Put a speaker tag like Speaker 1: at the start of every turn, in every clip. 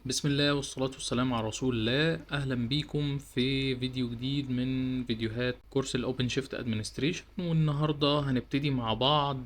Speaker 1: بسم الله والصلاة والسلام على رسول الله. أهلا بيكم في فيديو جديد من فيديوهات كورس الأوبن شيفت ادمنستريشن، والنهاردة هنبتدي مع بعض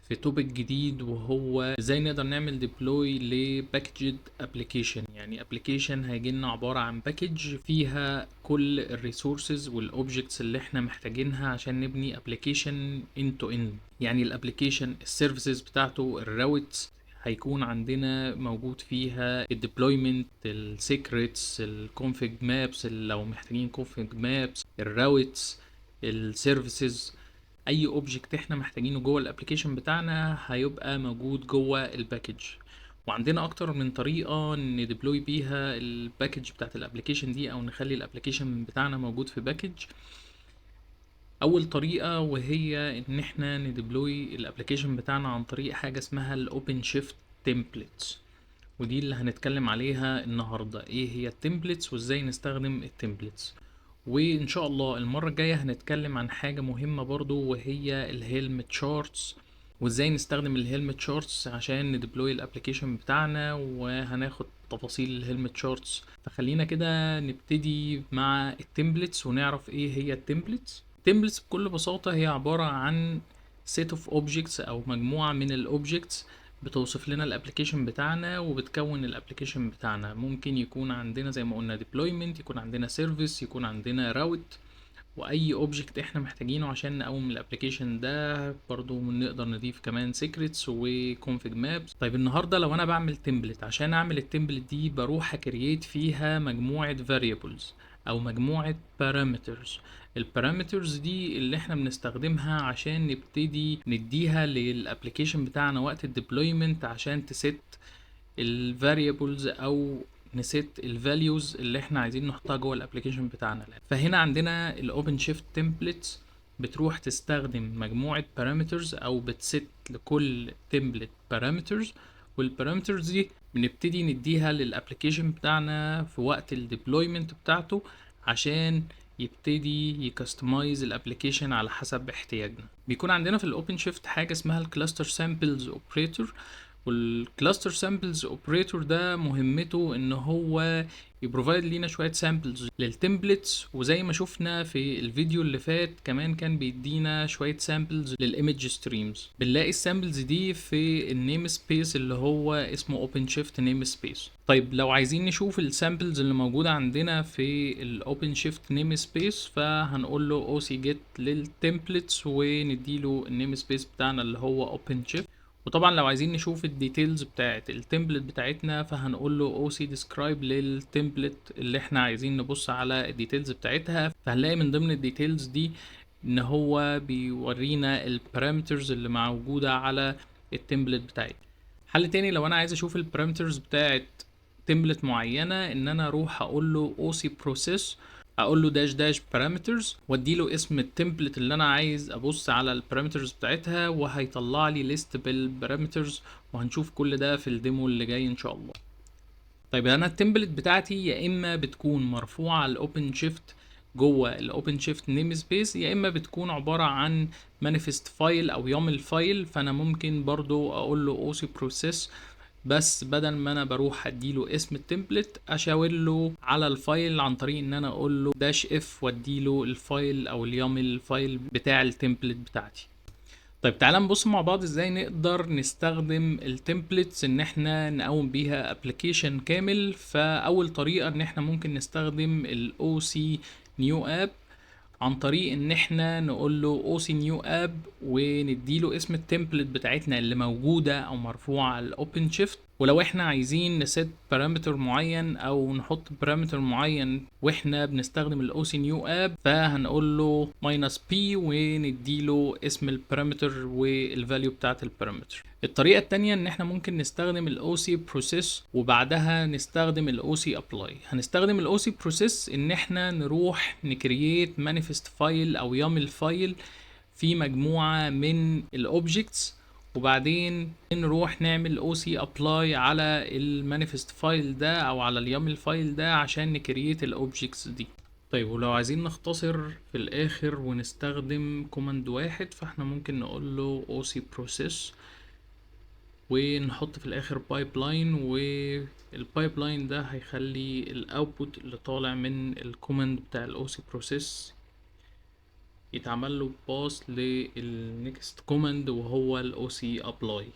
Speaker 1: في توبيك جديد، وهو ازاي نقدر نعمل ديبلوي لباكجد ابلكيشن. يعني ابلكيشن هيجيلنا عبارة عن باكج فيها كل الريسورسز والاوبجكتس اللي احنا محتاجينها عشان نبني ابلكيشن end to end. يعني الابلكيشن السيرفيسز بتاعته الراوتس هيكون عندنا موجود فيها الديبلويمنت، السيكريتس، الكونفيج مابس لو محتاجين كونفيج مابس، الراوتس، السيرفيسز. اي اوبجكت احنا محتاجينه جوه الابلكيشن بتاعنا هيبقى موجود جوه الباكج. وعندنا اكتر من طريقة نديبلوي بيها الباكج بتاعت الابلكيشن دي او نخلي الابلكيشن بتاعنا موجود في باكج. اول طريقة وهي ان احنا نديبلوي الابلكيشن بتاعنا عن طريق حاجة اسمها الاوبن شيفت تمبلتس، ودي اللي هنتكلم عليها النهاردة. ايه هي التمبلتس وازاي نستخدم التمبلتس؟ وان شاء الله المرة الجاية هنتكلم عن حاجة مهمة برضو وهي الهيلم تشارتس، وازاي نستخدم الهيلم تشارتس عشان نديبلوي الابلكيشن بتاعنا، وهناخد تفاصيل الهيلم تشارتس. فخلينا كده نبتدي مع التمبلتس ونعرف ايه هي التمبلتس. التمبلتس بكل بساطة هي عبارة عن set of objects او مجموعة من الاوبجكتس بتوصف لنا الابلكيشن بتاعنا وبتكون الابلكيشن بتاعنا. ممكن يكون عندنا زي ما قلنا deployment، يكون عندنا service، يكون عندنا route، واي اوبجكت احنا محتاجينه عشان نقوم الابلكيشن ده. برضو نقدر نضيف كمان secrets وconfig maps. طيب النهارده لو انا بعمل تمبلت، عشان اعمل التمبلت دي بروح اكريت فيها مجموعة variables او مجموعة parameters. البارامترز دي اللي احنا بنستخدمها عشان نبتدي نديها للابلكيشن بتاعنا وقت الديبلويمنت عشان تست الفاريبلز او نسيت الفاليوز اللي احنا عايزين نحطها جوه الابلكيشن بتاعنا. فهنا عندنا الاوبن شيفت تمبلتس بتروح تستخدم مجموعة بارامترز او بتست لكل تمبلت بارامترز، والبارامترز دي بنبتدي نديها للابلكيشن بتاعنا في وقت الديبلويمنت بتاعته عشان يبتدي يكستمايز الابلكيشن على حسب احتياجنا. بيكون عندنا في الاوبن شيفت حاجه اسمها الكلاستر سامبلز اوبريتور، والكلاستر سامبلز اوبريتور ده مهمته ان هو يبروفايد لينا شويه سامبلز للتمبلتس، وزي ما شفنا في الفيديو اللي فات كمان كان بيدينا شويه سامبلز للايمج ستريمز. بنلاقي السامبلز دي في النيم سبيس اللي هو اسمه اوبن شيفت نيم سبيس. طيب لو عايزين نشوف السامبلز اللي موجوده عندنا في الاوبن شيفت نيم سبيس فهنقول له او سي جيت للتمبلتس ونديله النيم سبيس بتاعنا اللي هو اوبن شيفت. وطبعا لو عايزين نشوف الديتيلز بتاعت التمبلت بتاعتنا فهنقول له او سي ديسكرايب للتمبلت اللي احنا عايزين نبص على الديتيلز بتاعتها. فهنلاقي من ضمن الديتيلز دي ان هو بيورينا البارامترز اللي موجودة على التمبلت بتاعتنا. حل تاني لو انا عايز اشوف البارامترز بتاعت تمبلت معينة ان انا اروح اقول له او سي بروسيس، اقول له داش داش بارامترز وادي له اسم التمبلت اللي انا عايز ابص على البارامترز بتاعتها، وهيطلع لي ليست بالبارامترز. وهنشوف كل ده في الديمو اللي جاي ان شاء الله. طيب انا التمبلت بتاعتي يا اما بتكون مرفوعه على الاوبن شيفت جوه الاوبن شيفت نيم سبيس، يا اما بتكون عباره عن مانيفست فايل او يامل فايل. فانا ممكن برضو اقول له او سي بروسيس، بس بدل ما انا بروح اديله اسم التمبلت اشاور له على الفايل عن طريق ان انا اقول له داش اف واديله الفايل او اليامل فايل بتاع التمبلت بتاعتي. طيب تعالى نبص مع بعض ازاي نقدر نستخدم التمبلتس ان احنا نقوم بيها ابلكيشن كامل. فاول طريقة ان احنا ممكن نستخدم الاو سي نيو اب عن طريق ان احنا نقول له او سي نيو اب ونديله اسم التمبلت بتاعتنا اللي موجوده او مرفوعه على الاوبن شيفت. ولو احنا عايزين نسيت بارامتر معين او نحط بارامتر معين واحنا بنستخدم الاو سي نيو اب فهنقول له ماينس بي ونديله اسم البارامتر والفاليو بتاعت البارامتر. الطريقة التانية ان احنا ممكن نستخدم الاو سي بروسيس وبعدها نستخدم الاو سي ابلاي. هنستخدم الاو سي بروسيس ان احنا نروح نكرييت مانيفست فايل او يامل فايل في مجموعة من الاوبجكتس، وبعدين نروح نعمل او سي ابلاي على المانيفست فايل ده او على اليامل فايل ده عشان نكرييت الاوبجكتس دي. طيب ولو عايزين نختصر في الاخر ونستخدم كوماند واحد فاحنا ممكن نقول له او سي بروسيس ونحط في الاخر بايبلاين، والبايبلاين ده هيخلي الاوتبوت اللي طالع من الكوماند بتاع الاو سي بروسيس يتعمل له باس للنكست كوماند وهو الاو سي ابلاي.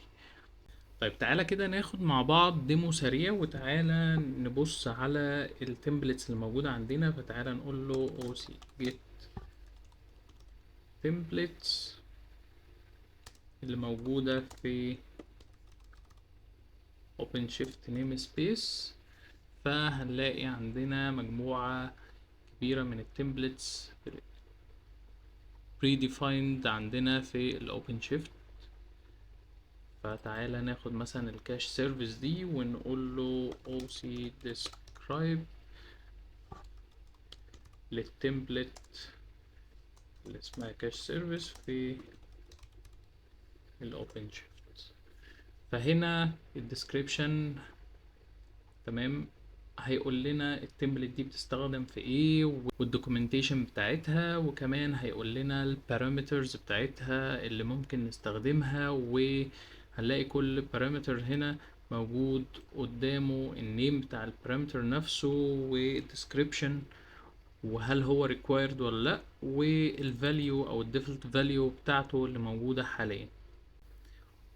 Speaker 1: طيب تعالى كده ناخد مع بعض ديمو سريع، وتعالى نبص على التمبلتس اللي موجودة عندنا. فتعالى نقول له او سي جيت templates اللي موجودة في OpenShift namespace، فهنلاقي عندنا مجموعة كبيرة من التمبلتس predefined عندنا في OpenShift. فتعالى ناخد مثلا الكاش سيرفيس دي ونقول له OC describe للتمبلت اللي اسمها كاش سيرفيس في OpenShift. فهنا الديسكريبشن تمام هيقول لنا التمبلت دي بتستخدم في ايه والدوكيومنتيشن بتاعتها، وكمان هيقول لنا البارامترز بتاعتها اللي ممكن نستخدمها، وهنلاقي كل بارامتر هنا موجود قدامه النيم بتاع البارامتر نفسه والديسكريبشن وهل هو required ولا لا، والفاليو او الديفولت فاليو بتاعته اللي موجودة حاليا.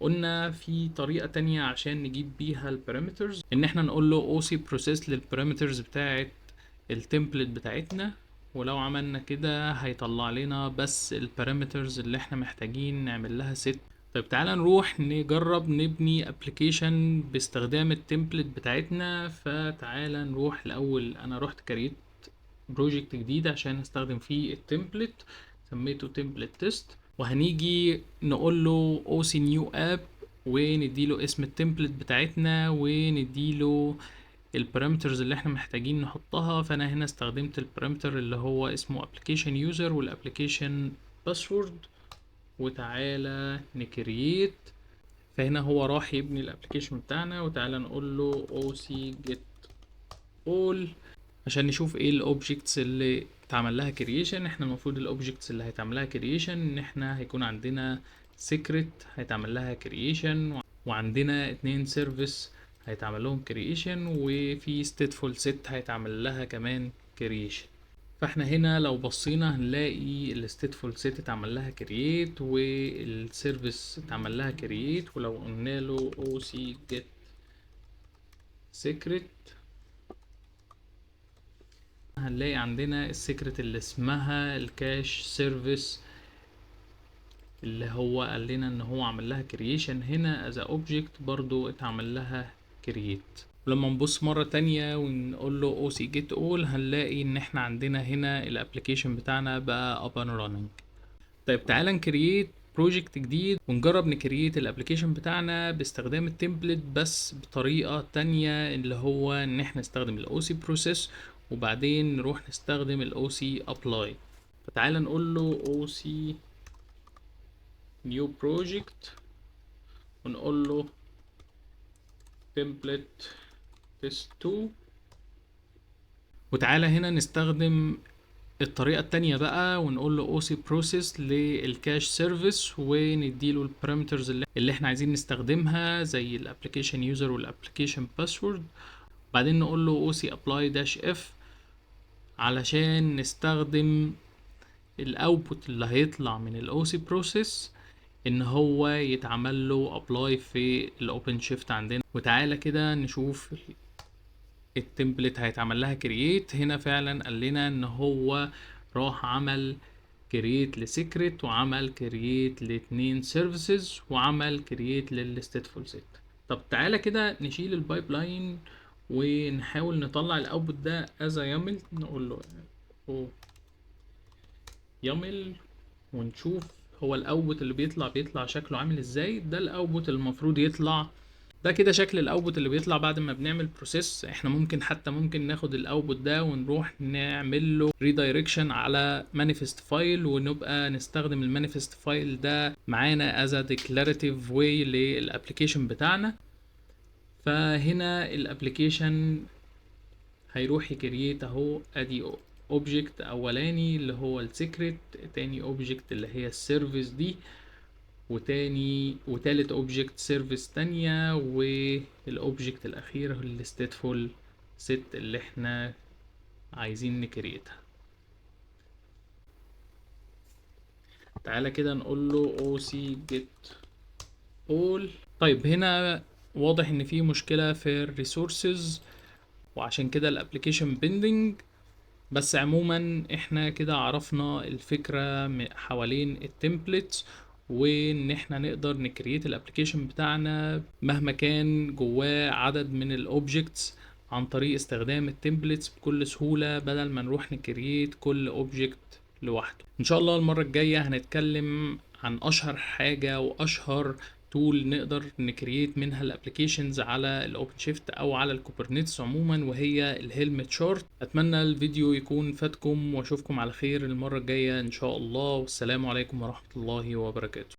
Speaker 1: قلنا في طريقة تانية عشان نجيب بيها البارامترز، ان احنا نقول له OC process للبارامترز بتاعت التمبلت بتاعتنا، ولو عملنا كده هيطلع لنا بس البارامترز اللي احنا محتاجين نعمل لها set. طيب تعالى نروح نجرب نبني ابلكيشن باستخدام التمبلت بتاعتنا. فتعالى نروح الاول، انا رحت كريت بروجكت جديد عشان استخدم فيه التمبلت، سميته تمبلت تيست، وهنيجي نقول له OC new app ونديله اسم التمبلت بتاعتنا ونديله البارامترز اللي احنا محتاجين نحطها. فانا هنا استخدمت البارامتر اللي هو اسمه application user والapplication password، وتعالى نكريت. فهنا هو راح يبني الابلكيشن بتاعنا، وتعالى نقول له OC get all عشان نشوف ايه الاوبجكتس اللي اتعمل لها كرييشن. احنا المفروض الاوبجكتس اللي هيتعمل لها كرييشن ان احنا هيكون عندنا سيكريت هيتعمل لها كرييشن، وعندنا 2 سيرفيس هيتعمل لهم كرييشن، وفي stateful set هيتعمل لها كمان كرييشن. فاحنا هنا لو بصينا هنلاقي الstateful set اتعمل لها كرييت والسيرفيس اتعمل لها كرييت. ولو قلنا له OC get secret هنلاقي عندنا السيكريت اللي اسمها الكاش سيرفيس اللي هو قال لنا ان هو عمل لها كرييشن هنا as a object، برضو اتعمل لها كرييت. ولما نبص مرة تانية ونقول له OC get all هنلاقي ان احنا عندنا هنا الابليكيشن بتاعنا بقى up and running. طيب تعالى نكرييت بروجكت جديد ونجرب نكرييت الابليكيشن بتاعنا باستخدام التمبلت بس بطريقة تانية، اللي هو ان احنا نستخدم الاو سي بروسيس وبعدين نروح نستخدم الاو سي ابلاي. فتعالى نقول له او سي نيو بروجكت ونقول له template test 2، وتعالى هنا نستخدم الطريقة التانية بقى ونقول له OC process للكاش سيرفيس ونديله البارامترز اللي احنا عايزين نستخدمها زي الابليكيشن يوزر والابليكيشن باسورد. بعدين نقول له OC apply -f علشان نستخدم الاوتبوت اللي هيطلع من ال OC process ان هو يتعمل له apply في الاوبن شيفت عندنا. وتعالى كده نشوف التمبلت هيتعمل لها كرييت. هنا فعلا قال لنا ان هو راح عمل كرييت لسيكريت وعمل كرييت ل2 سيرفيسز وعمل كرييت للستيتفول سيت. طب تعالى كده نشيل البايبلاين ونحاول نطلع الاوتبوت ده از يامل. نقول له يامل ونشوف هو الاوتبوت اللي بيطلع شكله عامل ازاي. ده الاوتبوت المفروض يطلع، ده كده شكل الاوتبوت اللي بيطلع بعد ما بنعمل بروسيس. احنا ممكن ناخد الاوتبوت ده ونروح نعمل له ريدايركشن على مانيفست فايل، ونبقى نستخدم المانيفست فايل ده معانا از ديكلاراتيف واي للابلكيشن بتاعنا. فهنا الابلكيشن هيروح يكريت اهو، ادي اوبجكت اولاني اللي هو السيكريت، تاني اوبجكت اللي هي السيرفيس دي، وتالت اوبجكت سيرفيس تانية، والاوبجكت الاخير الستيتفول ست اللي احنا عايزين نكريتها. تعالى كده نقول له oc get all. طيب هنا واضح ان في مشكلة في الريسورسز، وعشان كده الابليكيشن بيندنج. بس عموما احنا كده عرفنا الفكرة حوالين التمبلتس، وان احنا نقدر نكريت الابليكيشن بتاعنا مهما كان جواه عدد من الاوبجكتس عن طريق استخدام التمبلتس بكل سهولة، بدل ما نروح نكريت كل اوبجكت لوحده. ان شاء الله المرة الجاية هنتكلم عن اشهر حاجة واشهر تول نقدر نكريت منها الابليكيشنز على الاوبن شيفت او على الكوبرنيتس عموما، وهي الهيلمت شارت. اتمنى الفيديو يكون فاتكم، واشوفكم على خير المرة الجاية ان شاء الله، والسلام عليكم ورحمة الله وبركاته.